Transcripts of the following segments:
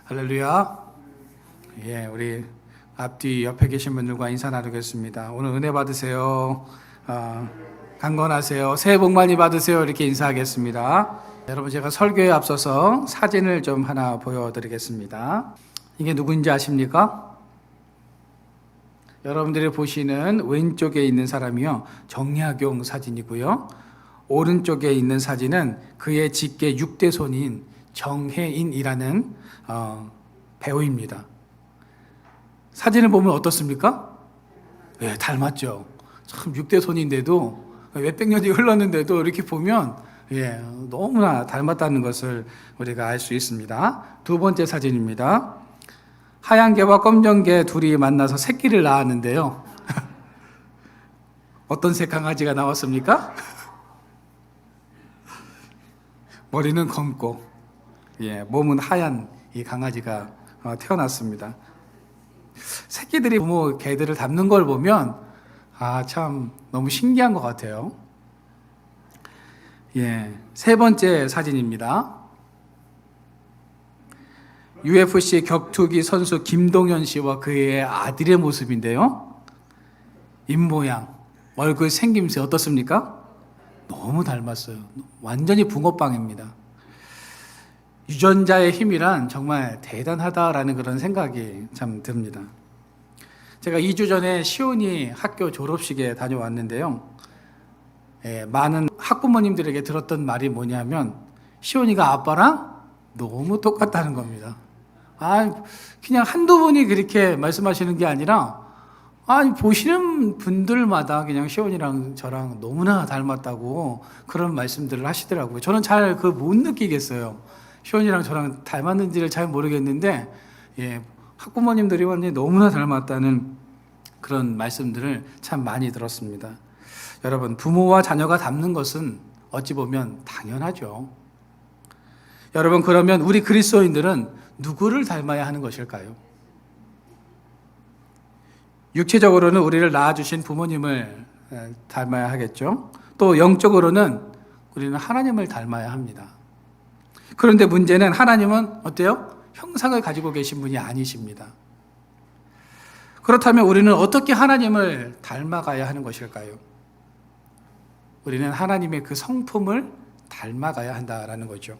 할렐루야. 우리 앞뒤 옆에 계신 분들과 인사 나누겠습니다. 오늘 은혜 받으세요. 강건하세요. 새해 복 많이 받으세요. 이렇게 인사하겠습니다. 여러분, 제가 설교에 앞서서 사진을 좀 하나 보여드리겠습니다. 이게 누구인지 아십니까? 여러분들이 보시는 왼쪽에 있는 사람이요, 정약용 사진이고요. 오른쪽에 있는 사진은 그의 직계 6대 손인 정혜인이라는 배우입니다. 사진을 보면 어떻습니까? 네, 닮았죠. 참 6대 손인데도 몇백 년이 흘렀는데도 이렇게 보면 너무나 닮았다는 것을 우리가 알 수 있습니다. 두 번째 사진입니다. 하얀 개와 검정 개 둘이 만나서 새끼를 낳았는데요. 어떤 새 강아지가 나왔습니까? 머리는 검고 몸은 하얀 이 강아지가 태어났습니다. 새끼들이 부모 개들을 닮는 걸 보면 참 너무 신기한 것 같아요. 세 번째 사진입니다. UFC 격투기 선수 김동현 씨와 그의 아들의 모습인데요. 입모양, 얼굴 생김새 어떻습니까? 너무 닮았어요. 완전히 붕어빵입니다. 유전자의 힘이란 정말 대단하다라는 그런 생각이 참 듭니다. 제가 2주 전에 시온이 학교 졸업식에 다녀왔는데요. 많은 학부모님들에게 들었던 말이 뭐냐면 시온이가 아빠랑 너무 똑같다는 겁니다. 그냥 한두 분이 그렇게 말씀하시는 게 아니라 보시는 분들마다 그냥 시온이랑 저랑 너무나 닮았다고 그런 말씀들을 하시더라고요. 저는 잘 못 느끼겠어요. 시온이랑 저랑 닮았는지를 잘 모르겠는데 학부모님들이 완전히 너무나 닮았다는 그런 말씀들을 참 많이 들었습니다. 여러분, 부모와 자녀가 닮는 것은 어찌 보면 당연하죠. 여러분, 그러면 우리 그리스도인들은 누구를 닮아야 하는 것일까요? 육체적으로는 우리를 낳아주신 부모님을 닮아야 하겠죠. 또 영적으로는 우리는 하나님을 닮아야 합니다. 그런데 문제는 하나님은 어때요? 형상을 가지고 계신 분이 아니십니다. 그렇다면 우리는 어떻게 하나님을 닮아가야 하는 것일까요? 우리는 하나님의 그 성품을 닮아가야 한다라는 거죠.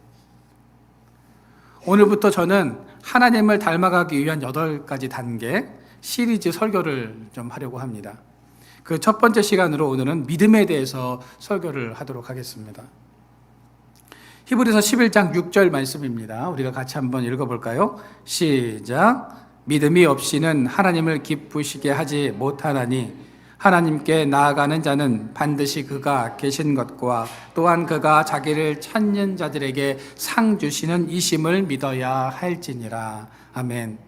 오늘부터 저는 하나님을 닮아가기 위한 8가지 단계 시리즈 설교를 좀 하려고 합니다. 그 첫 번째 시간으로 오늘은 믿음에 대해서 설교를 하도록 하겠습니다. 히브리서 11장 6절 말씀입니다. 우리가 같이 한번 읽어볼까요? 시작. 믿음이 없이는 하나님을 기쁘시게 하지 못하나니 하나님께 나아가는 자는 반드시 그가 계신 것과 또한 그가 자기를 찾는 자들에게 상 주시는 이심을 믿어야 할지니라. 아멘.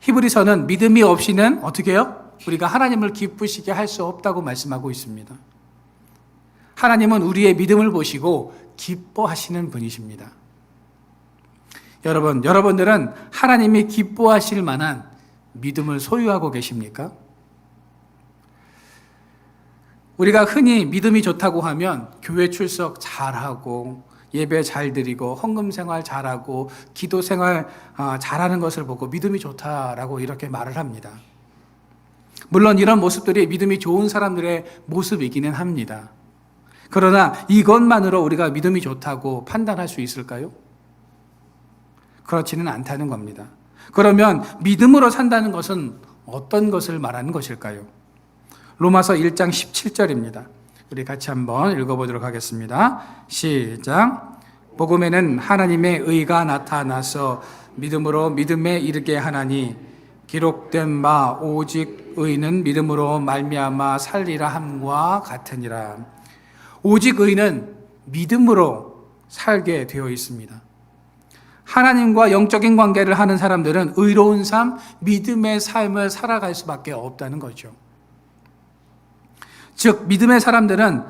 히브리서는 믿음이 없이는 어떻게 해요? 우리가 하나님을 기쁘시게 할 수 없다고 말씀하고 있습니다. 하나님은 우리의 믿음을 보시고 기뻐하시는 분이십니다. 여러분들은 하나님이 기뻐하실 만한 믿음을 소유하고 계십니까? 우리가 흔히 믿음이 좋다고 하면 교회 출석 잘하고 예배 잘 드리고 헌금 생활 잘하고 기도 생활 잘하는 것을 보고 믿음이 좋다라고 이렇게 말을 합니다. 물론 이런 모습들이 믿음이 좋은 사람들의 모습이기는 합니다. 그러나 이것만으로 우리가 믿음이 좋다고 판단할 수 있을까요? 그렇지는 않다는 겁니다. 그러면 믿음으로 산다는 것은 어떤 것을 말하는 것일까요? 로마서 1장 17절입니다. 우리 같이 한번 읽어보도록 하겠습니다. 시작. 복음에는 하나님의 의가 나타나서 믿음으로 믿음에 이르게 하나니 기록된 바 오직 의는 믿음으로 말미암아 살리라 함과 같으니라. 오직 의는 믿음으로 살게 되어 있습니다. 하나님과 영적인 관계를 하는 사람들은 의로운 삶, 믿음의 삶을 살아갈 수밖에 없다는 거죠. 즉, 믿음의 사람들은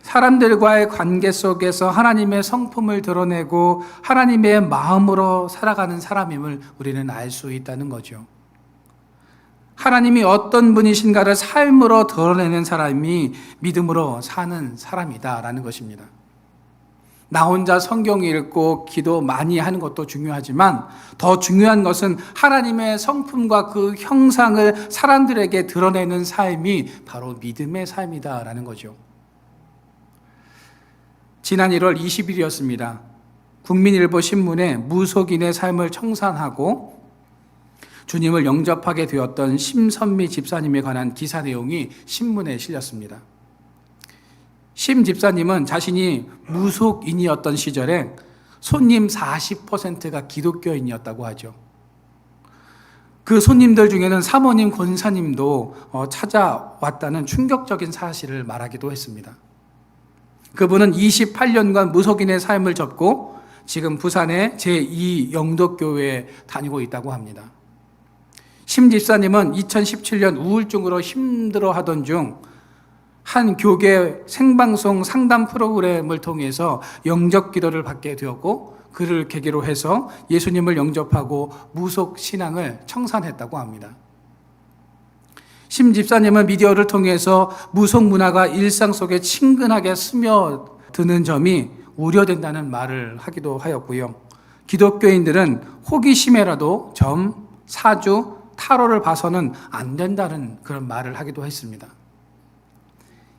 사람들과의 관계 속에서 하나님의 성품을 드러내고 하나님의 마음으로 살아가는 사람임을 우리는 알 수 있다는 거죠. 하나님이 어떤 분이신가를 삶으로 드러내는 사람이 믿음으로 사는 사람이다라는 것입니다. 나 혼자 성경 읽고 기도 많이 하는 것도 중요하지만 더 중요한 것은 하나님의 성품과 그 형상을 사람들에게 드러내는 삶이 바로 믿음의 삶이다라는 거죠. 지난 1월 20일이었습니다. 국민일보 신문에 무속인의 삶을 청산하고 주님을 영접하게 되었던 심선미 집사님에 관한 기사 내용이 신문에 실렸습니다. 심 집사님은 자신이 무속인이었던 시절에 손님 40%가 기독교인이었다고 하죠. 그 손님들 중에는 사모님, 권사님도 찾아왔다는 충격적인 사실을 말하기도 했습니다. 그분은 28년간 무속인의 삶을 접고 지금 부산의 제2영덕교회에 다니고 있다고 합니다. 심 집사님은 2017년 우울증으로 힘들어하던 중 한 교계 생방송 상담 프로그램을 통해서 영접 기도를 받게 되었고 그를 계기로 해서 예수님을 영접하고 무속 신앙을 청산했다고 합니다. 심 집사님은 미디어를 통해서 무속 문화가 일상 속에 친근하게 스며드는 점이 우려된다는 말을 하기도 하였고요. 기독교인들은 호기심에라도 점, 사주, 타로를 봐서는 안 된다는 그런 말을 하기도 했습니다.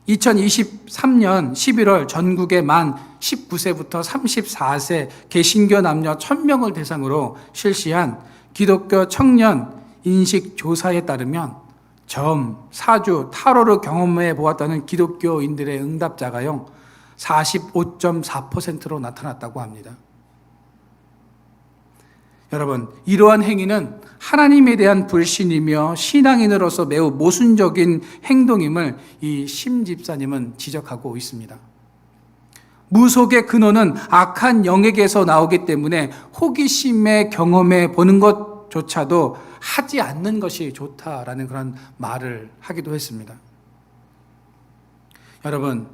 2023년 11월 전국의 만 19세부터 34세 개신교 남녀 1000명을 대상으로 실시한 기독교 청년 인식 조사에 따르면 점, 사주, 타로를 경험해 보았다는 기독교인들의 응답자가요 45.4%로 나타났다고 합니다. 여러분, 이러한 행위는 하나님에 대한 불신이며 신앙인으로서 매우 모순적인 행동임을 이 심 집사님은 지적하고 있습니다. 무속의 근원은 악한 영에게서 나오기 때문에 호기심에 경험해 보는 것조차도 하지 않는 것이 좋다라는 그런 말을 하기도 했습니다. 여러분,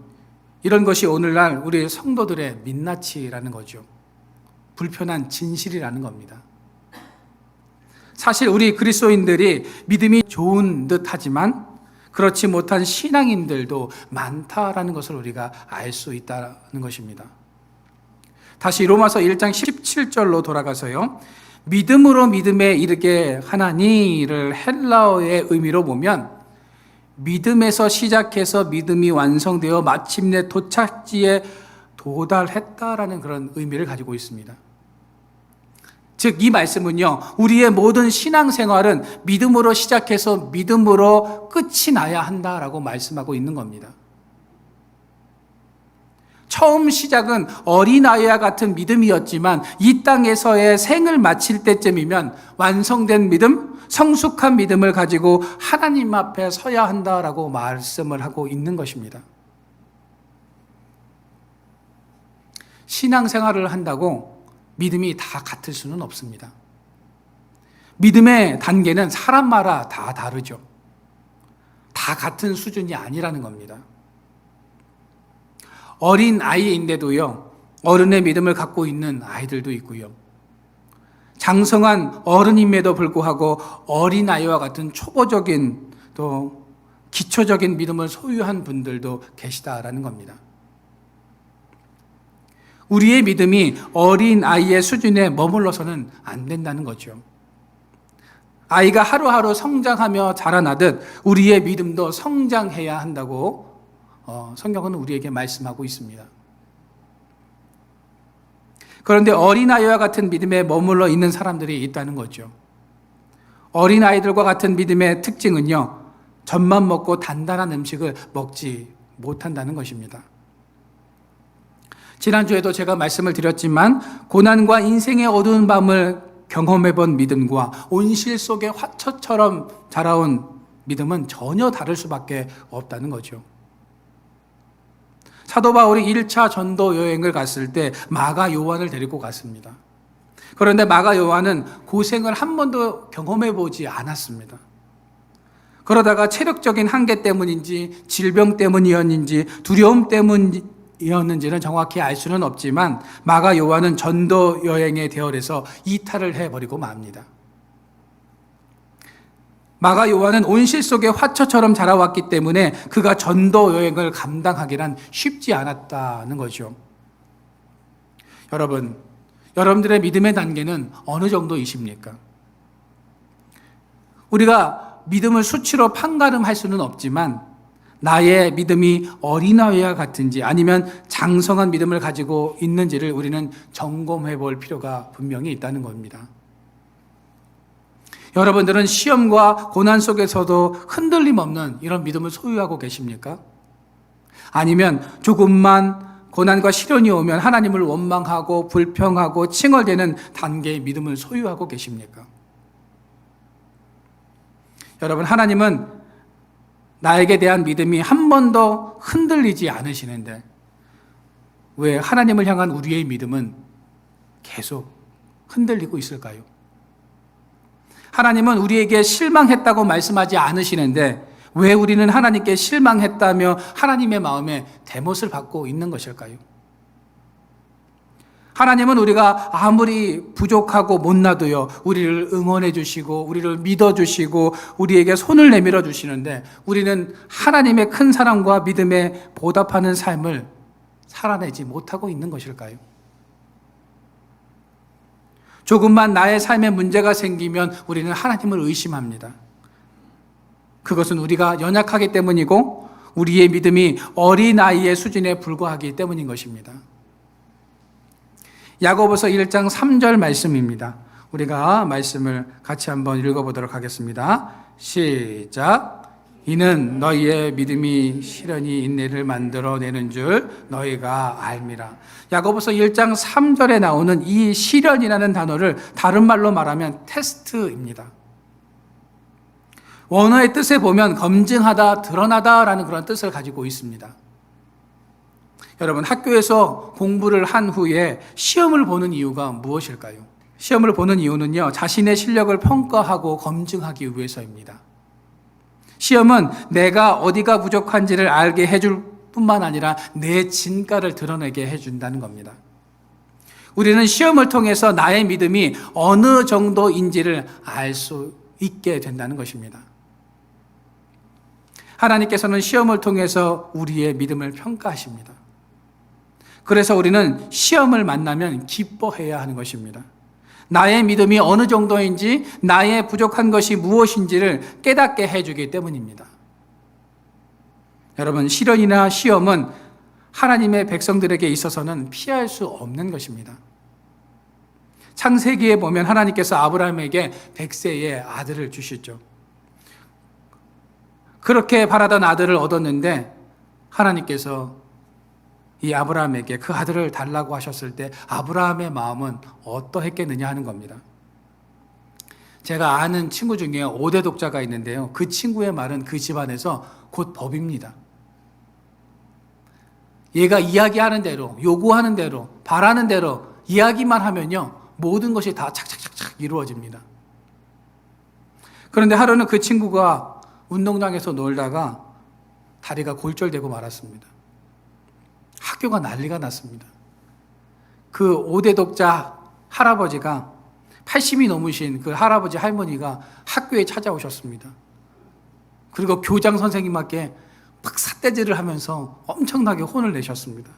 이런 것이 오늘날 우리 성도들의 민낯이라는 거죠. 불편한 진실이라는 겁니다. 사실 우리 그리스도인들이 믿음이 좋은 듯 하지만 그렇지 못한 신앙인들도 많다라는 것을 우리가 알 수 있다는 것입니다. 다시 로마서 1장 17절로 돌아가서요. 믿음으로 믿음에 이르게 하나니를 헬라어의 의미로 보면 믿음에서 시작해서 믿음이 완성되어 마침내 도착지에 도달했다라는 그런 의미를 가지고 있습니다. 즉, 이 말씀은요, 우리의 모든 신앙생활은 믿음으로 시작해서 믿음으로 끝이 나야 한다라고 말씀하고 있는 겁니다. 처음 시작은 어린아이와 같은 믿음이었지만 이 땅에서의 생을 마칠 때쯤이면 완성된 믿음, 성숙한 믿음을 가지고 하나님 앞에 서야 한다라고 말씀을 하고 있는 것입니다. 신앙생활을 한다고 믿음이 다 같을 수는 없습니다. 믿음의 단계는 사람마다 다 다르죠. 다 같은 수준이 아니라는 겁니다. 어린 아이인데도요, 어른의 믿음을 갖고 있는 아이들도 있고요. 장성한 어른임에도 불구하고 어린 아이와 같은 초보적인 또 기초적인 믿음을 소유한 분들도 계시다라는 겁니다. 우리의 믿음이 어린 아이의 수준에 머물러서는 안 된다는 거죠. 아이가 하루하루 성장하며 자라나듯 우리의 믿음도 성장해야 한다고 성경은 우리에게 말씀하고 있습니다. 그런데 어린아이와 같은 믿음에 머물러 있는 사람들이 있다는 거죠. 어린아이들과 같은 믿음의 특징은요, 젖만 먹고 단단한 음식을 먹지 못한다는 것입니다. 지난주에도 제가 말씀을 드렸지만 고난과 인생의 어두운 밤을 경험해본 믿음과 온실 속의 화초처럼 자라온 믿음은 전혀 다를 수밖에 없다는 거죠. 사도 바울이 1차 전도 여행을 갔을 때 마가 요한을 데리고 갔습니다. 그런데 마가 요한은 고생을 한 번도 경험해보지 않았습니다. 그러다가 체력적인 한계 때문인지 질병 때문이었는지 두려움 때문이었는지는 정확히 알 수는 없지만 마가 요한은 전도 여행에 대열해서 이탈을 해버리고 맙니다. 마가 요한은 온실 속의 화초처럼 자라왔기 때문에 그가 전도 여행을 감당하기란 쉽지 않았다는 거죠. 여러분들의 믿음의 단계는 어느 정도이십니까? 우리가 믿음을 수치로 판가름할 수는 없지만 나의 믿음이 어린아이와 같은지 아니면 장성한 믿음을 가지고 있는지를 우리는 점검해 볼 필요가 분명히 있다는 겁니다. 여러분들은 시험과 고난 속에서도 흔들림 없는 이런 믿음을 소유하고 계십니까? 아니면 조금만 고난과 시련이 오면 하나님을 원망하고 불평하고 칭얼대는 단계의 믿음을 소유하고 계십니까? 여러분, 하나님은 나에게 대한 믿음이 한 번도 흔들리지 않으시는데 왜 하나님을 향한 우리의 믿음은 계속 흔들리고 있을까요? 하나님은 우리에게 실망했다고 말씀하지 않으시는데 왜 우리는 하나님께 실망했다며 하나님의 마음에 대못을 받고 있는 것일까요? 하나님은 우리가 아무리 부족하고 못나도요, 우리를 응원해 주시고 우리를 믿어 주시고 우리에게 손을 내밀어 주시는데 우리는 하나님의 큰 사랑과 믿음에 보답하는 삶을 살아내지 못하고 있는 것일까요? 조금만 나의 삶에 문제가 생기면 우리는 하나님을 의심합니다. 그것은 우리가 연약하기 때문이고 우리의 믿음이 어린아이의 수준에 불과하기 때문인 것입니다. 야고보서 1장 3절 말씀입니다. 우리가 말씀을 같이 한번 읽어보도록 하겠습니다. 시작. 이는 너희의 믿음이 시련이 인내를 만들어내는 줄 너희가 알미라. 야고보서 1장 3절에 나오는 이 시련이라는 단어를 다른 말로 말하면 테스트입니다. 원어의 뜻에 보면 검증하다, 드러나다라는 그런 뜻을 가지고 있습니다. 여러분, 학교에서 공부를 한 후에 시험을 보는 이유가 무엇일까요? 시험을 보는 이유는요, 자신의 실력을 평가하고 검증하기 위해서입니다. 시험은 내가 어디가 부족한지를 알게 해줄 뿐만 아니라 내 진가를 드러내게 해준다는 겁니다. 우리는 시험을 통해서 나의 믿음이 어느 정도인지를 알 수 있게 된다는 것입니다. 하나님께서는 시험을 통해서 우리의 믿음을 평가하십니다. 그래서 우리는 시험을 만나면 기뻐해야 하는 것입니다. 나의 믿음이 어느 정도인지, 나의 부족한 것이 무엇인지를 깨닫게 해주기 때문입니다. 여러분, 시련이나 시험은 하나님의 백성들에게 있어서는 피할 수 없는 것입니다. 창세기에 보면 하나님께서 아브라함에게 100세의 아들을 주시죠. 그렇게 바라던 아들을 얻었는데 하나님께서 이 아브라함에게 그 아들을 달라고 하셨을 때 아브라함의 마음은 어떠했겠느냐 하는 겁니다. 제가 아는 친구 중에 5대 독자가 있는데요. 그 친구의 말은 그 집안에서 곧 법입니다. 얘가 이야기하는 대로, 요구하는 대로, 바라는 대로 이야기만 하면요, 모든 것이 다 착착착착 이루어집니다. 그런데 하루는 그 친구가 운동장에서 놀다가 다리가 골절되고 말았습니다. 학교가 난리가 났습니다. 그 5대 독자 할아버지가 80이 넘으신 그 할아버지 할머니가 학교에 찾아오셨습니다. 그리고 교장 선생님께 막 삿대질을 하면서 엄청나게 혼을 내셨습니다.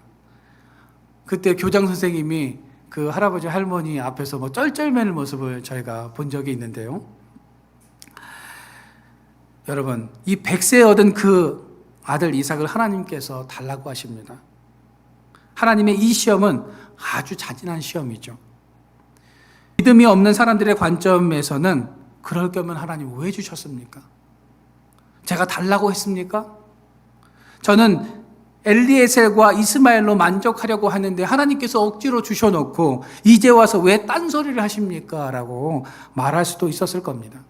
그때 교장 선생님이 그 할아버지 할머니 앞에서 뭐 쩔쩔매는 모습을 저희가 본 적이 있는데요. 여러분, 이 100세 얻은 그 아들 이삭을 하나님께서 달라고 하십니다. 하나님의 이 시험은 아주 잔인한 시험이죠. 믿음이 없는 사람들의 관점에서는 그럴 거면 하나님 왜 주셨습니까? 제가 달라고 했습니까? 저는 엘리에셀과 이스마엘로 만족하려고 하는데 하나님께서 억지로 주셔놓고 이제 와서 왜 딴소리를 하십니까? 라고 말할 수도 있었을 겁니다.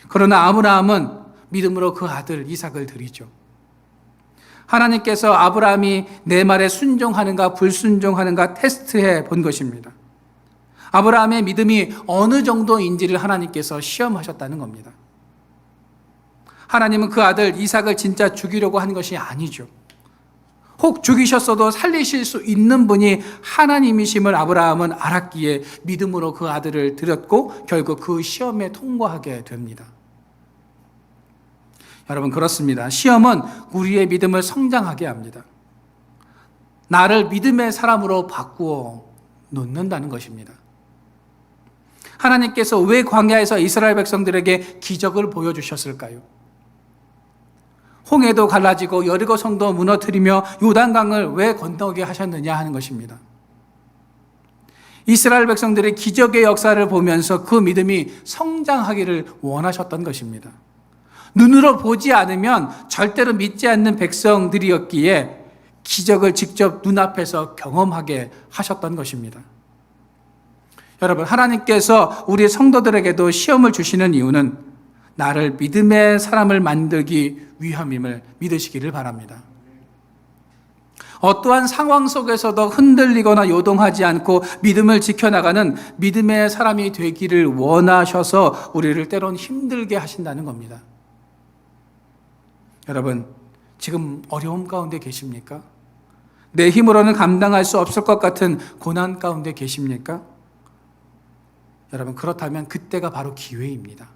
그러나 아브라함은 믿음으로 그 아들 이삭을 드리죠. 하나님께서 아브라함이 내 말에 순종하는가 불순종하는가 테스트해 본 것입니다. 아브라함의 믿음이 어느 정도인지를 하나님께서 시험하셨다는 겁니다. 하나님은 그 아들 이삭을 진짜 죽이려고 한 것이 아니죠. 혹 죽이셨어도 살리실 수 있는 분이 하나님이심을 아브라함은 알았기에 믿음으로 그 아들을 드렸고 결국 그 시험에 통과하게 됩니다. 여러분, 그렇습니다. 시험은 우리의 믿음을 성장하게 합니다. 나를 믿음의 사람으로 바꾸어 놓는다는 것입니다. 하나님께서 왜 광야에서 이스라엘 백성들에게 기적을 보여주셨을까요? 홍해도 갈라지고 여리고 성도 무너뜨리며 요단강을 왜 건너게 하셨느냐 하는 것입니다. 이스라엘 백성들의 기적의 역사를 보면서 그 믿음이 성장하기를 원하셨던 것입니다. 눈으로 보지 않으면 절대로 믿지 않는 백성들이었기에 기적을 직접 눈앞에서 경험하게 하셨던 것입니다. 여러분, 하나님께서 우리 성도들에게도 시험을 주시는 이유는 나를 믿음의 사람을 만들기 위함임을 믿으시기를 바랍니다. 어떠한 상황 속에서도 흔들리거나 요동하지 않고 믿음을 지켜나가는 믿음의 사람이 되기를 원하셔서 우리를 때론 힘들게 하신다는 겁니다. 여러분, 지금 어려움 가운데 계십니까? 내 힘으로는 감당할 수 없을 것 같은 고난 가운데 계십니까? 여러분, 그렇다면 그때가 바로 기회입니다.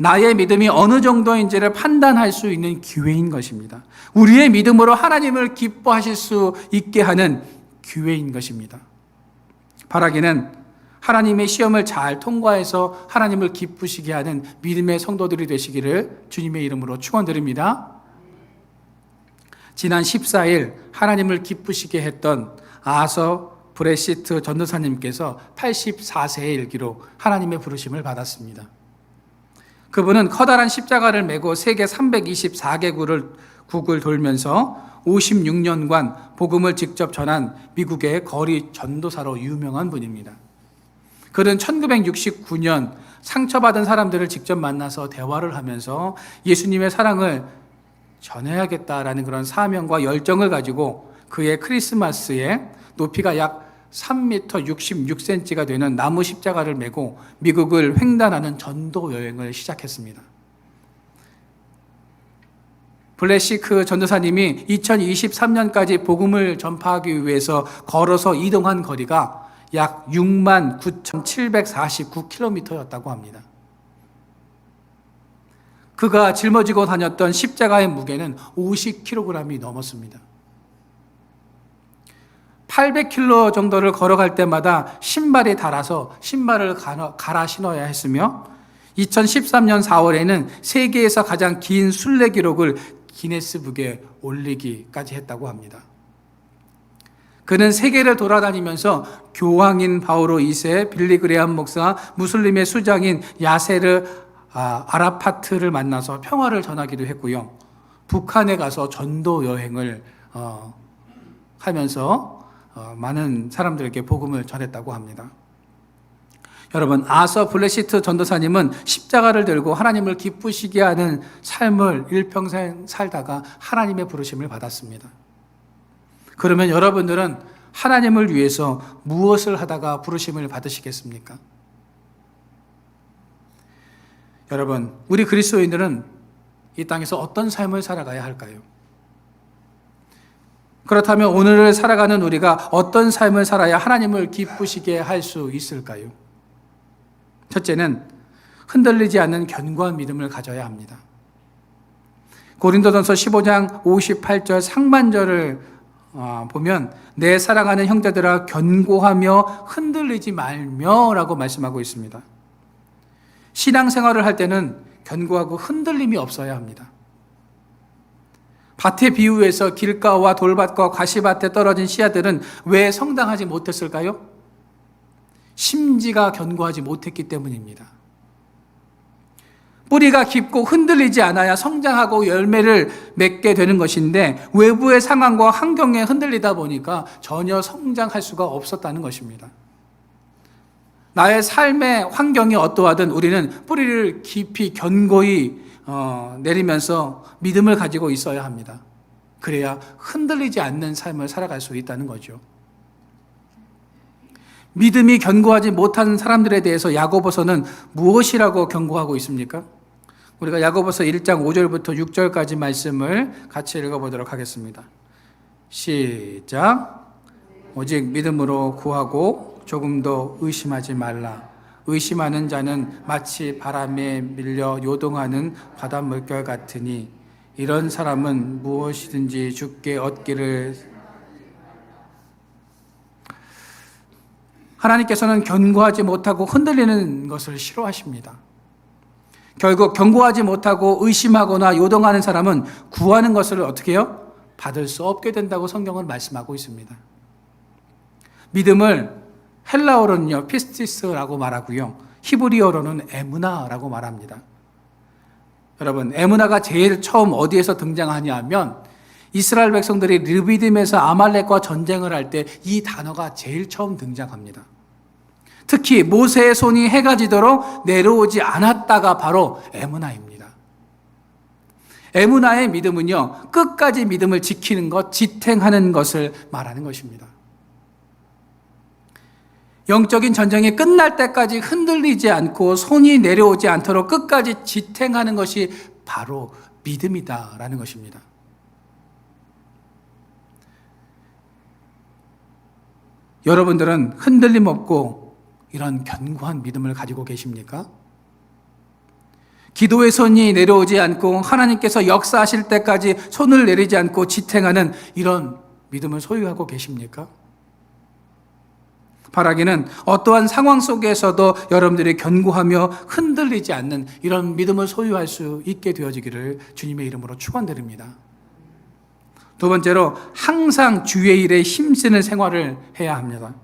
나의 믿음이 어느 정도인지를 판단할 수 있는 기회인 것입니다. 우리의 믿음으로 하나님을 기뻐하실 수 있게 하는 기회인 것입니다. 바라기는 하나님의 시험을 잘 통과해서 하나님을 기쁘시게 하는 믿음의 성도들이 되시기를 주님의 이름으로 축원드립니다. 지난 14일 하나님을 기쁘시게 했던 아서 브레시트 전도사님께서 84세의 일기로 하나님의 부르심을 받았습니다. 그분은 커다란 십자가를 메고 세계 324개국을 돌면서 56년간 복음을 직접 전한 미국의 거리 전도사로 유명한 분입니다. 그는 1969년 상처받은 사람들을 직접 만나서 대화를 하면서 예수님의 사랑을 전해야겠다라는 그런 사명과 열정을 가지고 그의 크리스마스에 높이가 약 3m 66cm가 되는 나무 십자가를 메고 미국을 횡단하는 전도 여행을 시작했습니다. 블레시크 전도사님이 2023년까지 복음을 전파하기 위해서 걸어서 이동한 거리가 약 69,749km였다고 합니다. 그가 짊어지고 다녔던 십자가의 무게는 50kg이 넘었습니다. 800km 정도를 걸어갈 때마다 신발이 닳아서 신발을 갈아 신어야 했으며 2013년 4월에는 세계에서 가장 긴 순례 기록을 기네스북에 올리기까지 했다고 합니다. 그는 세계를 돌아다니면서 교황인 바오로 2세, 빌리 그레함 목사, 무슬림의 수장인 야세르 아라파트를 만나서 평화를 전하기도 했고요. 북한에 가서 전도 여행을 하면서 많은 사람들에게 복음을 전했다고 합니다. 여러분, 아서 블레시트 전도사님은 십자가를 들고 하나님을 기쁘시게 하는 삶을 일평생 살다가 하나님의 부르심을 받았습니다. 그러면 여러분들은 하나님을 위해서 무엇을 하다가 부르심을 받으시겠습니까? 여러분, 우리 그리스도인들은 이 땅에서 어떤 삶을 살아가야 할까요? 그렇다면 오늘을 살아가는 우리가 어떤 삶을 살아야 하나님을 기쁘시게 할 수 있을까요? 첫째는 흔들리지 않는 견고한 믿음을 가져야 합니다. 고린도전서 15장 58절 상반절을 보면 내 사랑하는 형제들아 견고하며 흔들리지 말며 라고 말씀하고 있습니다. 신앙생활을 할 때는 견고하고 흔들림이 없어야 합니다. 밭의 비유에서 길가와 돌밭과 가시밭에 떨어진 씨앗들은 왜 성장하지 못했을까요? 심지가 견고하지 못했기 때문입니다. 뿌리가 깊고 흔들리지 않아야 성장하고 열매를 맺게 되는 것인데 외부의 상황과 환경에 흔들리다 보니까 전혀 성장할 수가 없었다는 것입니다. 나의 삶의 환경이 어떠하든 우리는 뿌리를 깊이 견고히 내리면서 믿음을 가지고 있어야 합니다. 그래야 흔들리지 않는 삶을 살아갈 수 있다는 거죠. 믿음이 견고하지 못한 사람들에 대해서 야고보서는 무엇이라고 경고하고 있습니까? 우리가 야고보서 1장 5절부터 6절까지 말씀을 같이 읽어보도록 하겠습니다. 시작. 오직 믿음으로 구하고 조금도 의심하지 말라. 의심하는 자는 마치 바람에 밀려 요동하는 바닷물결 같으니 이런 사람은 무엇이든지 주께 얻기를 하나님께서는 견고하지 못하고 흔들리는 것을 싫어하십니다. 결국 견고하지 못하고 의심하거나 요동하는 사람은 구하는 것을 어떻게 해요? 받을 수 없게 된다고 성경은 말씀하고 있습니다. 믿음을 헬라어로는요, 피스티스라고 말하고요, 히브리어로는 에무나라고 말합니다. 여러분, 에무나가 제일 처음 어디에서 등장하냐 하면 이스라엘 백성들이 르비딤에서 아말렉과 전쟁을 할 때 이 단어가 제일 처음 등장합니다. 특히 모세의 손이 해가 지도록 내려오지 않았다가 바로 에무나입니다. 에무나의 믿음은요, 끝까지 믿음을 지키는 것, 지탱하는 것을 말하는 것입니다. 영적인 전쟁이 끝날 때까지 흔들리지 않고 손이 내려오지 않도록 끝까지 지탱하는 것이 바로 믿음이다라는 것입니다. 여러분들은 흔들림 없고 이런 견고한 믿음을 가지고 계십니까? 기도의 손이 내려오지 않고 하나님께서 역사하실 때까지 손을 내리지 않고 지탱하는 이런 믿음을 소유하고 계십니까? 바라기는 어떠한 상황 속에서도 여러분들이 견고하며 흔들리지 않는 이런 믿음을 소유할 수 있게 되어지기를 주님의 이름으로 축원드립니다. 두 번째로, 항상 주의 일에 힘쓰는 생활을 해야 합니다.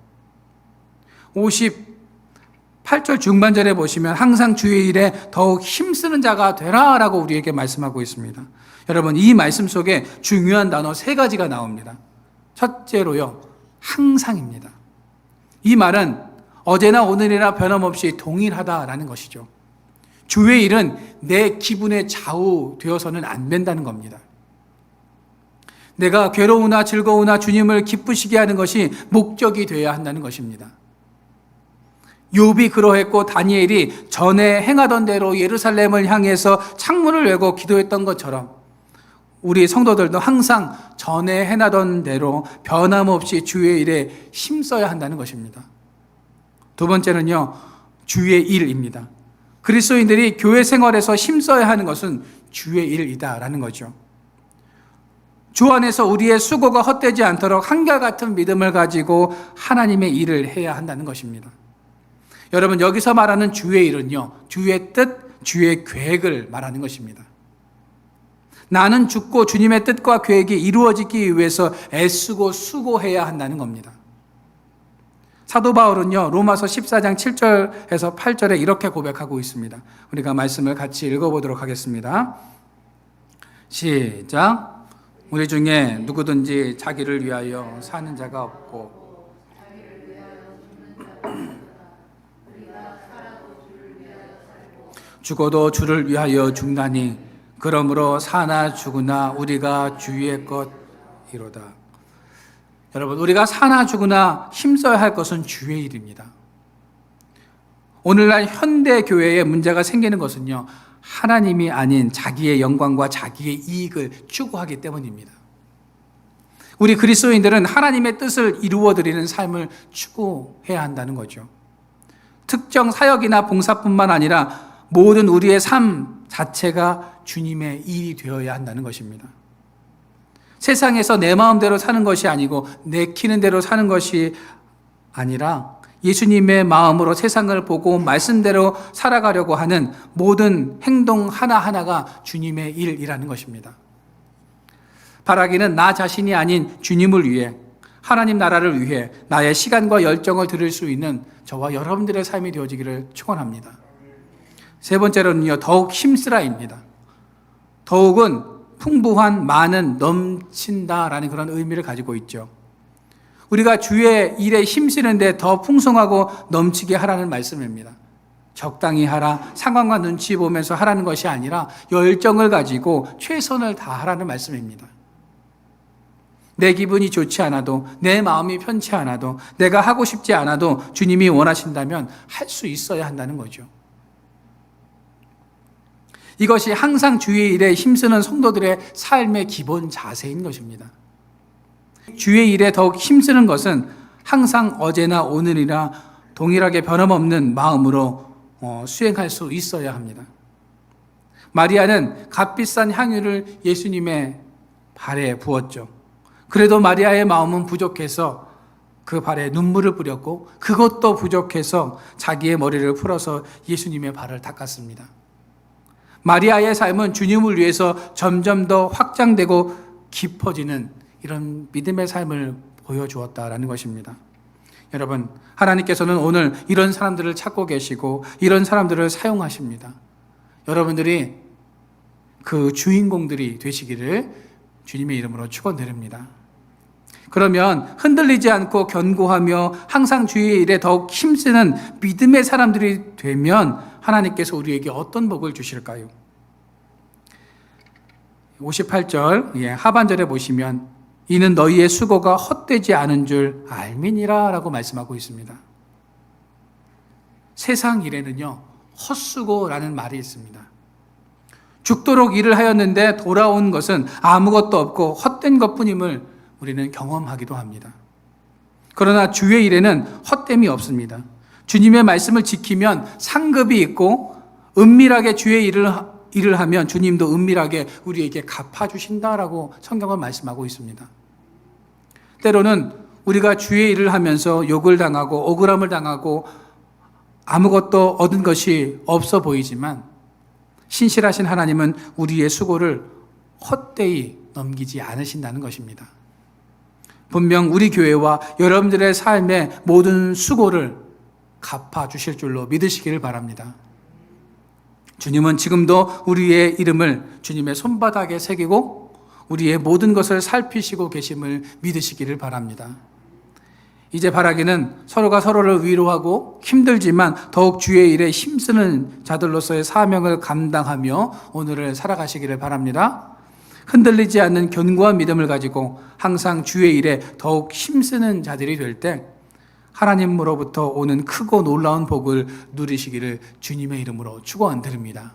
58절 중반절에 보시면 항상 주의 일에 더욱 힘쓰는 자가 되라 라고 우리에게 말씀하고 있습니다. 여러분, 이 말씀 속에 중요한 단어 3가지가 나옵니다. 첫째로요, 항상입니다. 이 말은 어제나 오늘이나 변함없이 동일하다라는 것이죠. 주의 일은 내 기분에 좌우되어서는 안 된다는 겁니다. 내가 괴로우나 즐거우나 주님을 기쁘시게 하는 것이 목적이 되어야 한다는 것입니다. 욥이 그러했고 다니엘이 전에 행하던 대로 예루살렘을 향해서 창문을 열고 기도했던 것처럼 우리 성도들도 항상 전에 해나던 대로 변함없이 주의 일에 힘써야 한다는 것입니다. 두 번째는요, 주의 일입니다. 그리스도인들이 교회 생활에서 힘써야 하는 것은 주의 일이다라는 거죠. 주 안에서 우리의 수고가 헛되지 않도록 한결같은 믿음을 가지고 하나님의 일을 해야 한다는 것입니다. 여러분, 여기서 말하는 주의 일은요, 주의 뜻, 주의 계획을 말하는 것입니다. 나는 죽고 주님의 뜻과 계획이 이루어지기 위해서 애쓰고 수고해야 한다는 겁니다. 사도 바울은요, 로마서 14장 7절에서 8절에 이렇게 고백하고 있습니다. 우리가 말씀을 같이 읽어보도록 하겠습니다. 시작. 우리 중에 누구든지 자기를 위하여 사는 자가 없고 죽어도 주를 위하여 죽나니 그러므로 사나 죽으나 우리가 주의 것이로다. 여러분, 우리가 사나 죽으나 힘써야 할 것은 주의 일입니다. 오늘날 현대 교회에 문제가 생기는 것은요, 하나님이 아닌 자기의 영광과 자기의 이익을 추구하기 때문입니다. 우리 그리스도인들은 하나님의 뜻을 이루어드리는 삶을 추구해야 한다는 거죠. 특정 사역이나 봉사뿐만 아니라 모든 우리의 삶 자체가 주님의 일이 되어야 한다는 것입니다. 세상에서 내 마음대로 사는 것이 아니고 내키는 대로 사는 것이 아니라 예수님의 마음으로 세상을 보고 말씀대로 살아가려고 하는 모든 행동 하나하나가 주님의 일이라는 것입니다. 바라기는 나 자신이 아닌 주님을 위해, 하나님 나라를 위해 나의 시간과 열정을 드릴 수 있는 저와 여러분들의 삶이 되어지기를 축원합니다. 세 번째로는요, 더욱 힘쓰라입니다. 더욱은 풍부한, 많은, 넘친다라는 그런 의미를 가지고 있죠. 우리가 주의 일에 힘쓰는데 더 풍성하고 넘치게 하라는 말씀입니다. 적당히 하라, 상황과 눈치 보면서 하라는 것이 아니라 열정을 가지고 최선을 다하라는 말씀입니다. 내 기분이 좋지 않아도, 내 마음이 편치 않아도, 내가 하고 싶지 않아도 주님이 원하신다면 할 수 있어야 한다는 거죠. 이것이 항상 주의 일에 힘쓰는 성도들의 삶의 기본 자세인 것입니다. 주의 일에 더욱 힘쓰는 것은 항상 어제나 오늘이나 동일하게 변함없는 마음으로 수행할 수 있어야 합니다. 마리아는 값비싼 향유를 예수님의 발에 부었죠. 그래도 마리아의 마음은 부족해서 그 발에 눈물을 뿌렸고 그것도 부족해서 자기의 머리를 풀어서 예수님의 발을 닦았습니다. 마리아의 삶은 주님을 위해서 점점 더 확장되고 깊어지는 이런 믿음의 삶을 보여주었다라는 것입니다. 여러분, 하나님께서는 오늘 이런 사람들을 찾고 계시고 이런 사람들을 사용하십니다. 여러분들이 그 주인공들이 되시기를 주님의 이름으로 축원드립니다. 그러면 흔들리지 않고 견고하며 항상 주의 일에 더욱 힘쓰는 믿음의 사람들이 되면 하나님께서 우리에게 어떤 복을 주실까요? 58절 하반절에 보시면 이는 너희의 수고가 헛되지 않은 줄 알미니라 라고 말씀하고 있습니다. 세상 일에는요, 헛수고라는 말이 있습니다. 죽도록 일을 하였는데 돌아온 것은 아무것도 없고 헛된 것뿐임을 우리는 경험하기도 합니다. 그러나 주의 일에는 헛됨이 없습니다. 주님의 말씀을 지키면 상급이 있고 은밀하게 주의 일을 하면 주님도 은밀하게 우리에게 갚아주신다라고 성경은 말씀하고 있습니다. 때로는 우리가 주의 일을 하면서 욕을 당하고 억울함을 당하고 아무것도 얻은 것이 없어 보이지만 신실하신 하나님은 우리의 수고를 헛되이 넘기지 않으신다는 것입니다. 분명 우리 교회와 여러분들의 삶의 모든 수고를 갚아주실 줄로 믿으시기를 바랍니다. 주님은 지금도 우리의 이름을 주님의 손바닥에 새기고 우리의 모든 것을 살피시고 계심을 믿으시기를 바랍니다. 이제 바라기는 서로가 서로를 위로하고 힘들지만 더욱 주의 일에 힘쓰는 자들로서의 사명을 감당하며 오늘을 살아가시기를 바랍니다. 흔들리지 않는 견고한 믿음을 가지고 항상 주의 일에 더욱 힘쓰는 자들이 될 때 하나님으로부터 오는 크고 놀라운 복을 누리시기를 주님의 이름으로 축원드립니다.